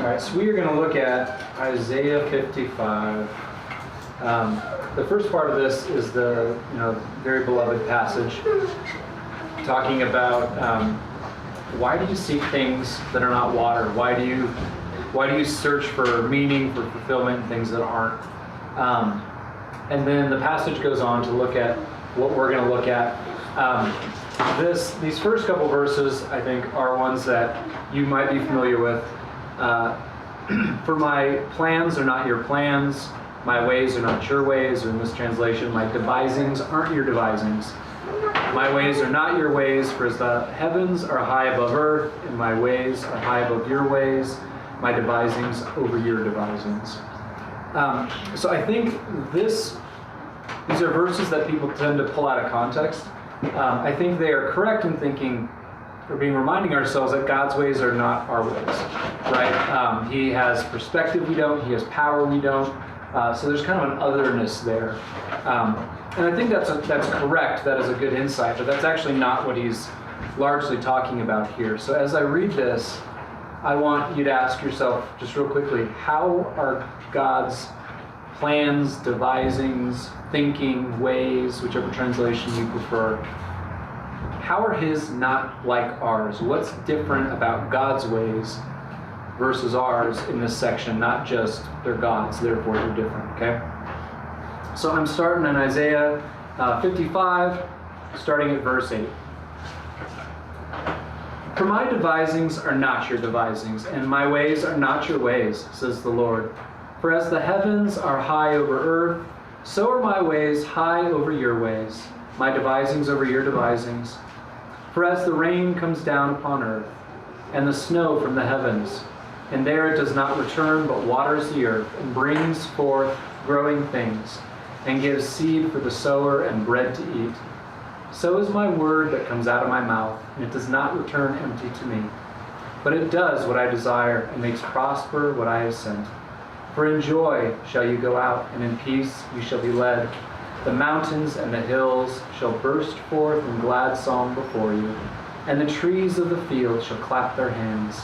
right, so we are going to look at Isaiah 55. The first part of this is the very beloved passage talking about why do you seek things that are not water? Why do you search for meaning, for fulfillment, things that aren't? And then the passage goes on to look at what we're going to look at. These first couple verses, I think, are ones that you might be familiar with. For my plans are not your plans, my ways are not your ways, or in this translation, my devisings aren't your devisings. My ways are not your ways, for as the heavens are high above earth, and my ways are high above your ways, my devisings over your devisings. So I think these are verses that people tend to pull out of context. I think they are correct in thinking, or being reminding ourselves that God's ways are not our ways, right? He has perspective we don't, he has power we don't, so there's kind of an otherness there. And I think that's correct, that is a good insight, but that's actually not what he's largely talking about here. So as I read this, I want you to ask yourself, just real quickly, how are God's plans, devisings, thinking, ways, whichever translation you prefer, how are his not like ours? What's different about God's ways versus ours in this section? Not just they're God's, therefore they're different, okay? So I'm starting in Isaiah 55, starting at verse 8. For my devisings are not your devisings, and my ways are not your ways, says the Lord. For as the heavens are high over earth, so are my ways high over your ways, my devisings over your devisings. For as the rain comes down upon earth, and the snow from the heavens, and there it does not return, but waters the earth, and brings forth growing things, and gives seed for the sower and bread to eat, so is my word that comes out of my mouth, and it does not return empty to me, but it does what I desire, and makes prosper what I have sent. For in joy shall you go out, and in peace you shall be led. The mountains and the hills shall burst forth in glad song before you, and the trees of the field shall clap their hands.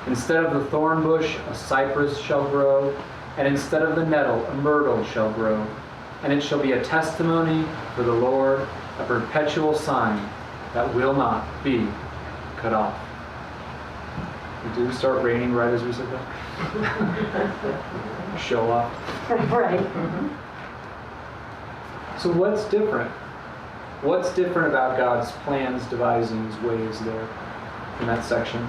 Instead of the thorn bush, a cypress shall grow, and instead of the nettle, a myrtle shall grow. And it shall be a testimony for the Lord, a perpetual sign that will not be cut off. Did it start raining right as we said that? Show off. Right. So what's different? What's different about God's plans, devisings, ways there in that section?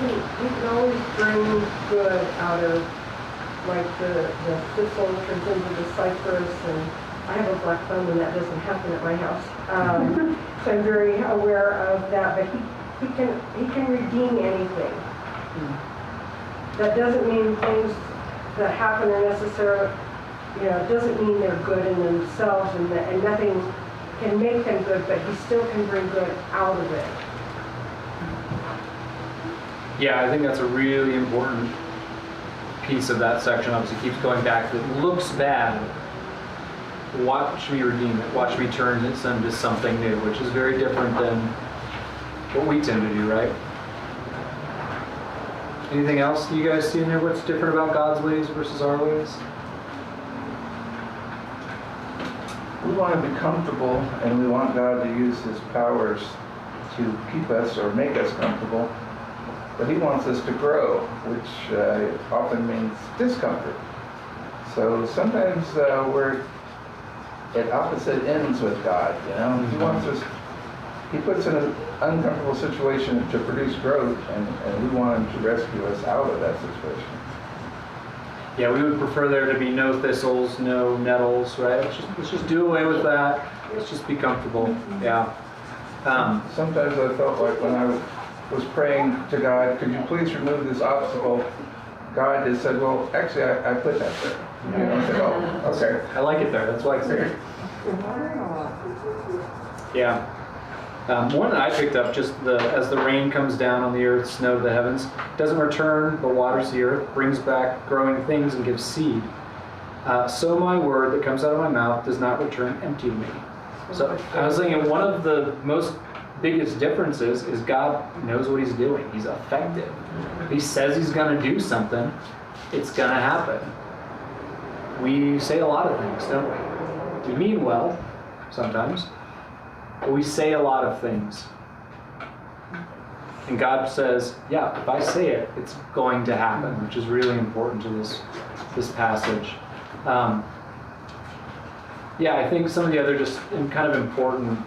You can always bring good out of, like the thistle turns into the cypress, and I have a black thumb and that doesn't happen at my house. So I'm very aware of that, but he can redeem anything. That doesn't mean things that happen are necessarily, it doesn't mean they're good in themselves and nothing can make them good, but he still can bring good out of it. Yeah, I think that's a really important piece of that section. Obviously keeps going back. It looks bad. Watch me redeem it. Watch me turn it into something new, which is very different than what we tend to do, right? Anything else you guys see in there? What's different about God's ways versus our ways? We want to be comfortable, and we want God to use his powers to keep us or make us comfortable. But he wants us to grow, which often means discomfort. So sometimes we're at opposite ends with God, He wants us, he puts in an uncomfortable situation to produce growth, and we want him to rescue us out of that situation. Yeah, we would prefer there to be no thistles, no nettles, right? Let's just do away with that. Let's just be comfortable. Yeah. Sometimes I felt like when I was praying to God, could you please remove this obstacle? God has said, well, actually, I put that there. I said, oh, okay. I like it there. That's why it's there. Yeah. One that I picked up, just as the rain comes down on the earth, snow to the heavens, doesn't return, but waters the earth, brings back growing things and gives seed. So my word that comes out of my mouth does not return empty to me, So I was thinking one of the most biggest differences is God knows what he's doing. He's effective. If he says he's going to do something, it's going to happen. We say a lot of things, don't we? We mean well sometimes, but we say a lot of things. And God says, yeah, if I say it, it's going to happen, which is really important to this passage. Yeah, I think some of the other just kind of important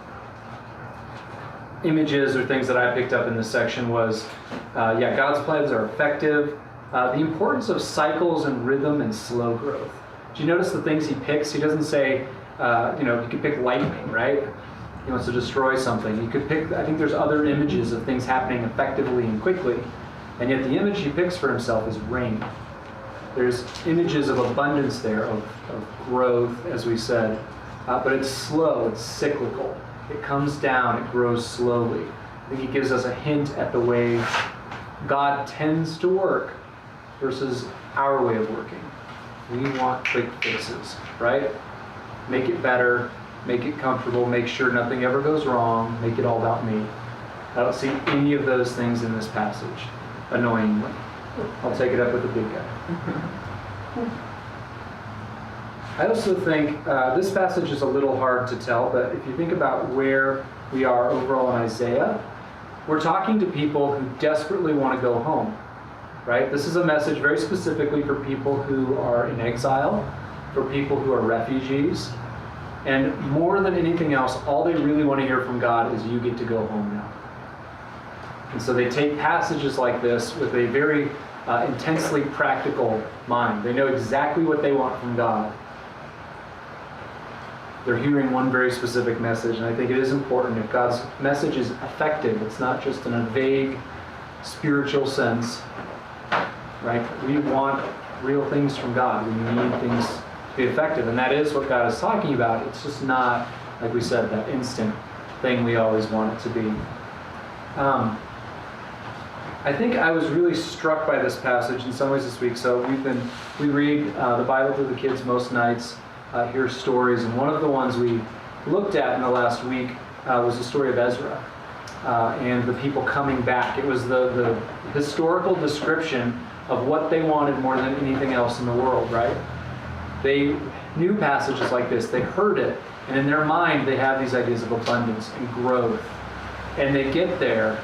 images or things that I picked up in this section was, God's plans are effective. The importance of cycles and rhythm and slow growth. Do you notice the things he picks? He doesn't say, you could pick lightning, right? He wants to destroy something. You could pick, I think there's other images of things happening effectively and quickly. And yet the image he picks for himself is rain. There's images of abundance there, of growth, as we said. But it's slow, it's cyclical. It comes down, it grows slowly. I think he gives us a hint at the way God tends to work versus our way of working. We want quick fixes, right? Make it better, make it comfortable, make sure nothing ever goes wrong, make it all about me. I don't see any of those things in this passage, annoyingly. I'll take it up with the big guy. I also think this passage is a little hard to tell, but if you think about where we are overall in Isaiah, we're talking to people who desperately want to go home, right? This is a message very specifically for people who are in exile, for people who are refugees, and more than anything else, all they really want to hear from God is you get to go home now. And so they take passages like this with a very intensely practical mind. They know exactly what they want from God. They're hearing one very specific message, and I think it is important if God's message is effective. It's not just in a vague spiritual sense, right? We want real things from God. We need things to be effective, and that is what God is talking about. It's just not, like we said, that instant thing we always want it to be. I think I was really struck by this passage in some ways this week. So we read the Bible to the kids most nights, hear stories, and one of the ones we looked at in the last week was the story of Ezra and the people coming back. It was the historical description of what they wanted more than anything else in the world, right? They knew passages like this, they heard it, and in their mind they have these ideas of abundance and growth. And they get there,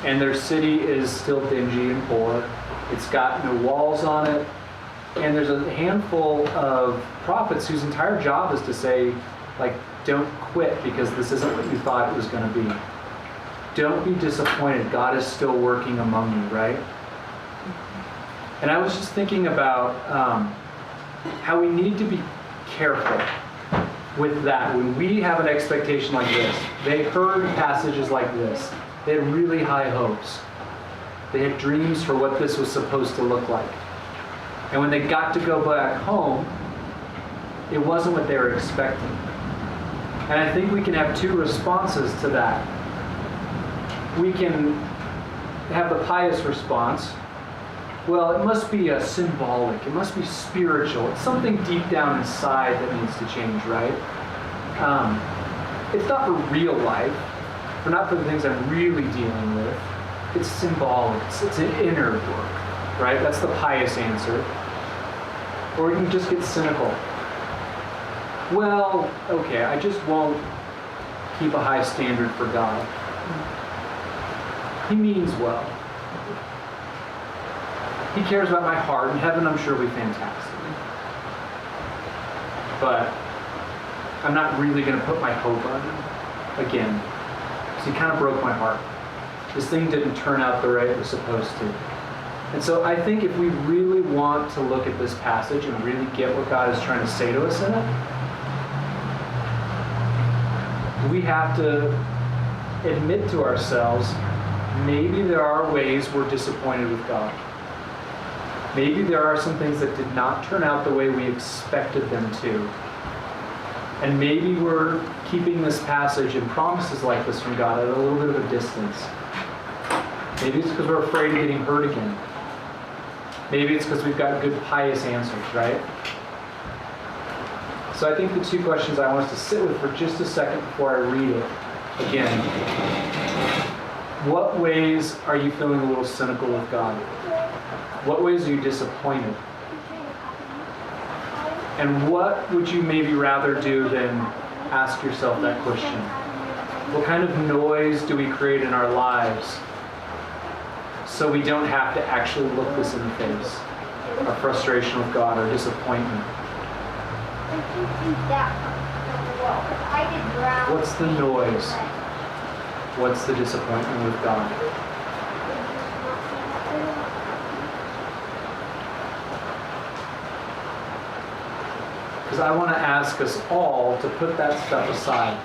and their city is still dingy and poor. It's got no walls on it. And there's a handful of prophets whose entire job is to say, like, don't quit because this isn't what you thought it was going to be. Don't be disappointed. God is still working among you, right? And I was just thinking about how we need to be careful with that. When we have an expectation like this, they heard passages like this. They had really high hopes. They had dreams for what this was supposed to look like. And when they got to go back home, it wasn't what they were expecting. And I think we can have two responses to that. We can have the pious response. Well, it must be symbolic. It must be spiritual. It's something deep down inside that needs to change, right? It's not for real life. Not for the things I'm really dealing with. It's symbolic. It's an inner work, right? That's the pious answer. Or you can just get cynical. Well, okay, I just won't keep a high standard for God. He means well. He cares about my heart. In heaven, I'm sure will be fantastic. But I'm not really going to put my hope on him again. So he kind of broke my heart. This thing didn't turn out the way it was supposed to. And so I think if we really want to look at this passage and really get what God is trying to say to us in it, we have to admit to ourselves, maybe there are ways we're disappointed with God. Maybe there are some things that did not turn out the way we expected them to. And maybe we're keeping this passage and promises like this from God at a little bit of a distance. Maybe it's because we're afraid of getting hurt again. Maybe it's because we've got good pious answers, right? So I think the two questions I want us to sit with for just a second before I read it again. What ways are you feeling a little cynical with God? What ways are you disappointed? And what would you maybe rather do than ask yourself that question? What kind of noise do we create in our lives so we don't have to actually look this in the face? Our frustration with God, our disappointment. What's the noise? What's the disappointment with God? Because I want to ask us all to put that stuff aside.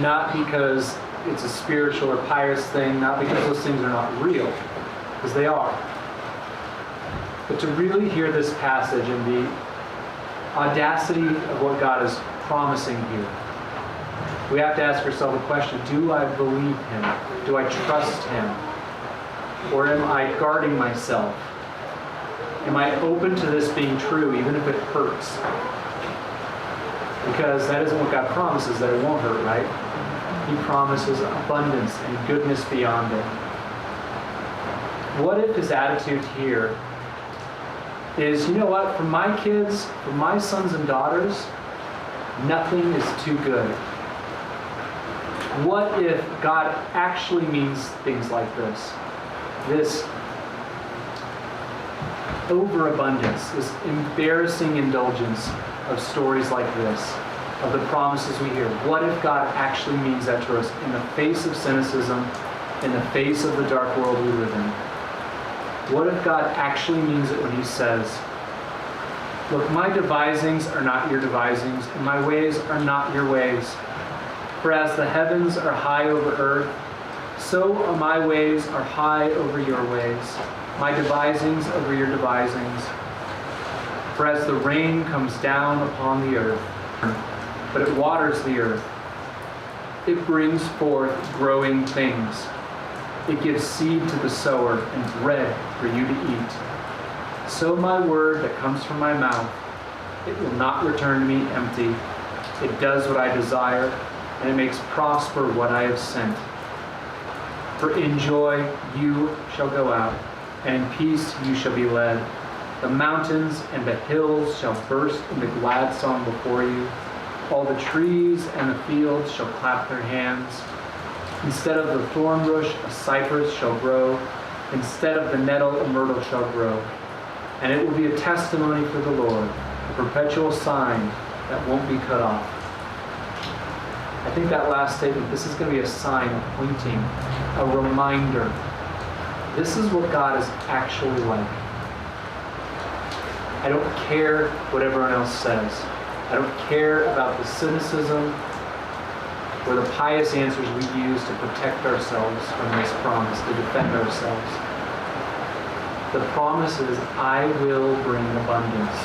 Not because it's a spiritual or pious thing, not because those things are not real, because they are. But to really hear this passage and the audacity of what God is promising here, we have to ask ourselves a question: do I believe Him? Do I trust Him? Or am I guarding myself? Am I open to this being true, even if it hurts? Because that isn't what God promises, that it won't hurt, right? He promises abundance and goodness beyond it. What if His attitude here is, you know what, for my kids, for my sons and daughters, nothing is too good. What if God actually means things like this? This overabundance, this embarrassing indulgence of stories like this, of the promises we hear. What if God actually means that to us in the face of cynicism, in the face of the dark world we live in? What if God actually means it when He says, look, my devisings are not your devisings, and my ways are not your ways. For as the heavens are high over earth, so are my ways are high over your ways, my devisings over your devisings. For as the rain comes down upon the earth, but it waters the earth, it brings forth growing things. It gives seed to the sower and bread for you to eat. So my word that comes from my mouth, it will not return to me empty. It does what I desire, and it makes prosper what I have sent. For in joy you shall go out, and in peace you shall be led. The mountains and the hills shall burst into glad song before you. All the trees and the fields shall clap their hands. Instead of the thorn bush, a cypress shall grow. Instead of the nettle, a myrtle shall grow. And it will be a testimony for the Lord, a perpetual sign that won't be cut off. I think that last statement, this is going to be a sign, a pointing, a reminder. This is what God is actually like. I don't care what everyone else says. I don't care about the cynicism or the pious answers we use to protect ourselves from this promise, to defend ourselves. The promise is, I will bring abundance.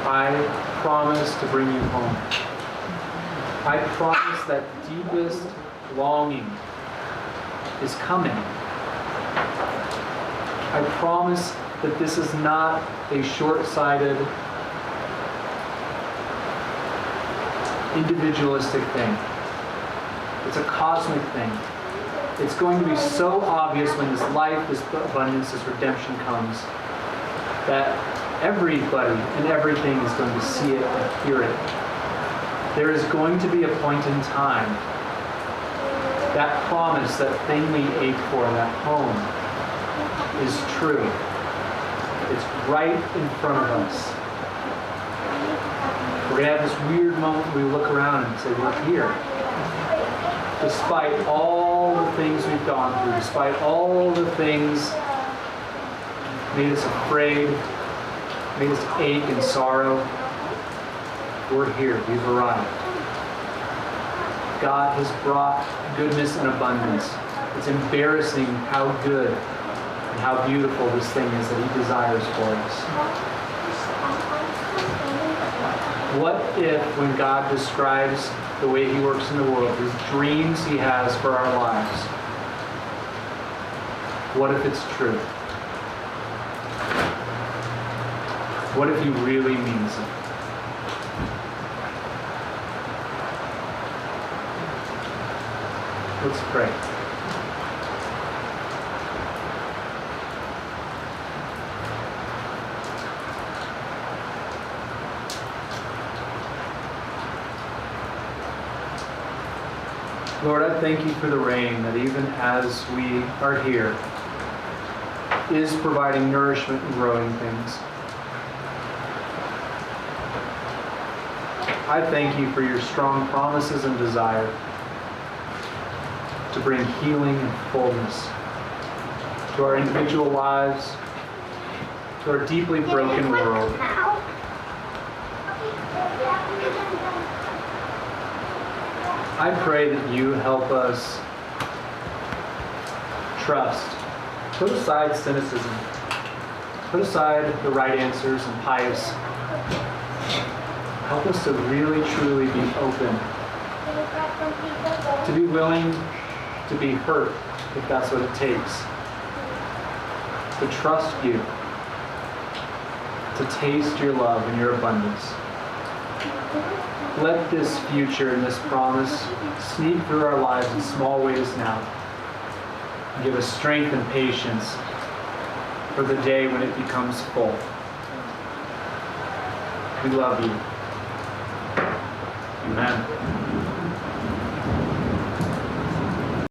I promise to bring you home. I promise that deepest longing is coming. I promise that this is not a short-sighted, individualistic thing. It's a cosmic thing. It's going to be so obvious when this life, this abundance, this redemption comes, that everybody and everything is going to see it and hear it. There is going to be a point in time, that promise, that thing we ache for, that home, is true. It's right in front of us. We're going to have this weird moment where we look around and say, we're here. Despite all the things we've gone through, despite all the things made us afraid, made us ache and sorrow, we're here. We've arrived. God has brought goodness and abundance. It's embarrassing how good and how beautiful this thing is that He desires for us. What if, when God describes the way He works in the world, His dreams He has for our lives, what if it's true? What if you really mean something? Let's pray. Lord, I thank you for the rain that even as we are here is providing nourishment and growing things. I thank you for your strong promises and desire to bring healing and fullness to our individual lives, to our deeply broken world. I pray that you help us trust. Put aside cynicism. Put aside the right answers and pious. Help us to really, truly be open. To be willing to be hurt if that's what it takes. To trust you. To taste your love and your abundance. Let this future and this promise sneak through our lives in small ways now. And give us strength and patience for the day when it becomes full. We love you. Amen.